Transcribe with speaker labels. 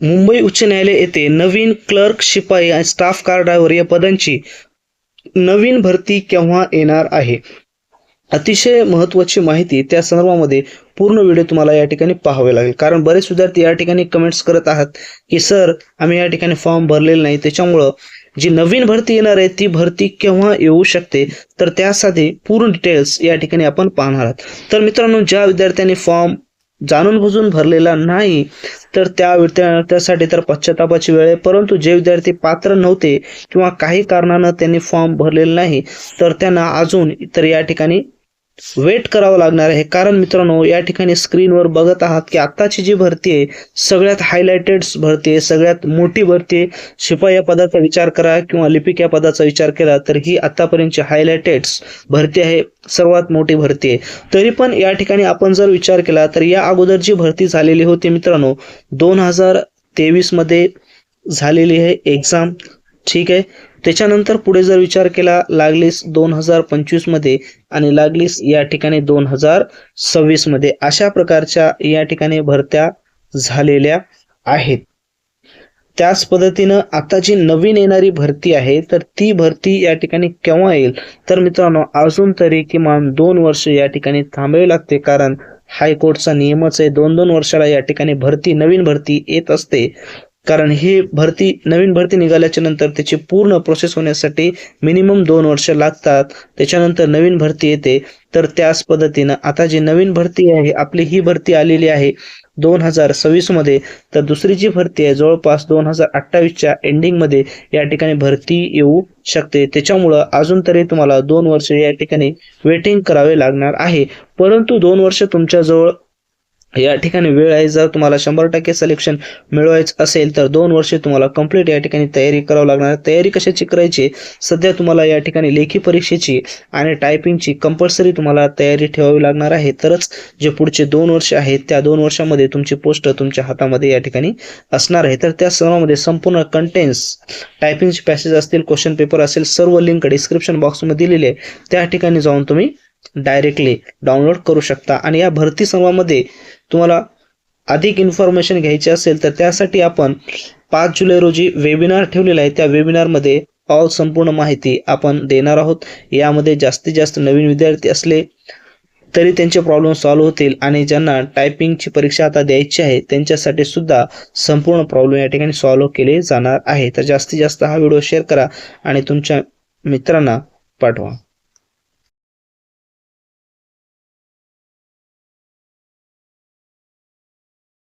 Speaker 1: मुंबई उच्च न्यायालय येथे नवीन क्लर्क, शिपाई आणि स्टाफ कार ड्रायव्हर या पदांची नवीन भरती केव्हा येणार आहे? अतिशय महत्त्वाची माहिती त्या संदर्भामध्ये पूर्ण व्हिडिओ तुम्हाला या ठिकाणी पाहावे लागेल, कारण बरेच विद्यार्थी या ठिकाणी कमेंट्स करत आहात की सर आम्ही या ठिकाणी फॉर्म भरलेला नाही, त्याच्यामुळं जी नवीन भरती येणार आहे ती भरती केव्हा येऊ शकते, तर त्यासाठी पूर्ण डिटेल्स या ठिकाणी आपण पाहणार आहोत. तर मित्रांनो, ज्या विद्यार्थ्यांनी फॉर्म जाणून बुजून भरलेला नाही तर त्यासाठी तर पश्चातापाची वेळ आहे, परंतु जे विद्यार्थी पात्र नव्हते किंवा काही कारणानं त्यांनी फॉर्म भरलेला नाही तर त्यांना अजून तर या ठिकाणी वेट करावं लागणार आहे. कारण मित्रांनो, या ठिकाणी स्क्रीनवर बघत आहात की आत्ताची जी भरती आहे सगळ्यात हायलाइटेड भरती आहे, सगळ्यात मोठी भरती आहे. शिपाई या पदाचा विचार करा किंवा लिपिक या पदाचा विचार केला तर ही आतापर्यंतची हायलाइटेड भरती आहे, सर्वात मोठी भरती आहे. तरी पण या ठिकाणी आपण जर विचार केला तर या अगोदर जी भरती झालेली होती मित्रांनो 2023 मध्ये झालेली आहे एक्झाम, ठीक आहे. त्याच्यानंतर पुढे जर विचार केला लागलीस 2025 मध्ये आणि लागलीस या ठिकाणी 2026 मध्ये, अशा प्रकारच्या या ठिकाणी भरत्या झालेल्या आहेत. त्याच पद्धतीनं आता जी नवीन येणारी भरती आहे तर ती भरती या ठिकाणी केव्हा येईल, तर मित्रांनो अजून तरी किमान 2 वर्ष या ठिकाणी थांबावे लागते, कारण हायकोर्टचा नियमच आहे 2-2 वर्षाला या ठिकाणी नवीन भरती येत असते. कारण ही भरती नवीन भरती निघाल्याच्या नंतर त्याची पूर्ण प्रोसेस होण्यासाठी मिनिमम 2 वर्ष लागतात, त्याच्यानंतर नवीन भरती येते. तर त्याच पद्धतीनं आता जी नवीन भरती आहे आपली ही भरती आलेली आहे 2026 मध्ये, तर दुसरी जी भरती आहे जवळपास 2028च्या एंडिंग मध्ये या ठिकाणी भरती येऊ शकते. त्याच्यामुळं अजून तरी तुम्हाला 2 वर्ष या ठिकाणी वेटिंग करावे लागणार आहे. परंतु 2 वर्ष तुमच्याजवळ या ठिकाणी वेळ आहे. जर तुम्हाला 100% सिलेक्शन मिळवायचं असेल तर 2 वर्षे तुम्हाला कंप्लीट या ठिकाणी तयारी करावी लागणार. तयारी कशाची करायची, सध्या तुम्हाला या ठिकाणी लेखी परीक्षेची आणि टायपिंगची कंपल्सरी तुम्हाला तयारी ठेवावी लागणार आहे. तरच जे पुढचे 2 वर्ष आहेत त्या 2 वर्षामध्ये तुमची पोस्ट तुमच्या हातामध्ये या ठिकाणी असणार आहे. तर त्या सर्वांमध्ये संपूर्ण कंटेंट्स, टायपिंगचे पॅसेज असतील, क्वेश्चन पेपर असेल, सर्व लिंक डिस्क्रिप्शन बॉक्समध्ये दिलेले आहे, त्या ठिकाणी जाऊन तुम्ही डायरेक्टली डाउनलोड करू शकता. आणि या भरती सर्वांमध्ये तुम्हाला अधिक इन्फॉर्मेशन घ्यायची असेल तर त्यासाठी आपण 5 जुलै रोजी वेबिनार ठेवलेला आहे. त्या वेबिनारमध्ये संपूर्ण माहिती आपण देणार आहोत. यामध्ये जास्तीत जास्त नवीन विद्यार्थी असले तरी त्यांचे प्रॉब्लेम सॉल्व्ह होतील आणि ज्यांना टायपिंगची परीक्षा आता द्यायची आहे त्यांच्यासाठी सुद्धा संपूर्ण प्रॉब्लेम या ठिकाणी सॉल्व्ह केले जाणार आहे. तर जास्तीत जास्त हा व्हिडिओ शेअर करा आणि तुमच्या मित्रांना पाठवा.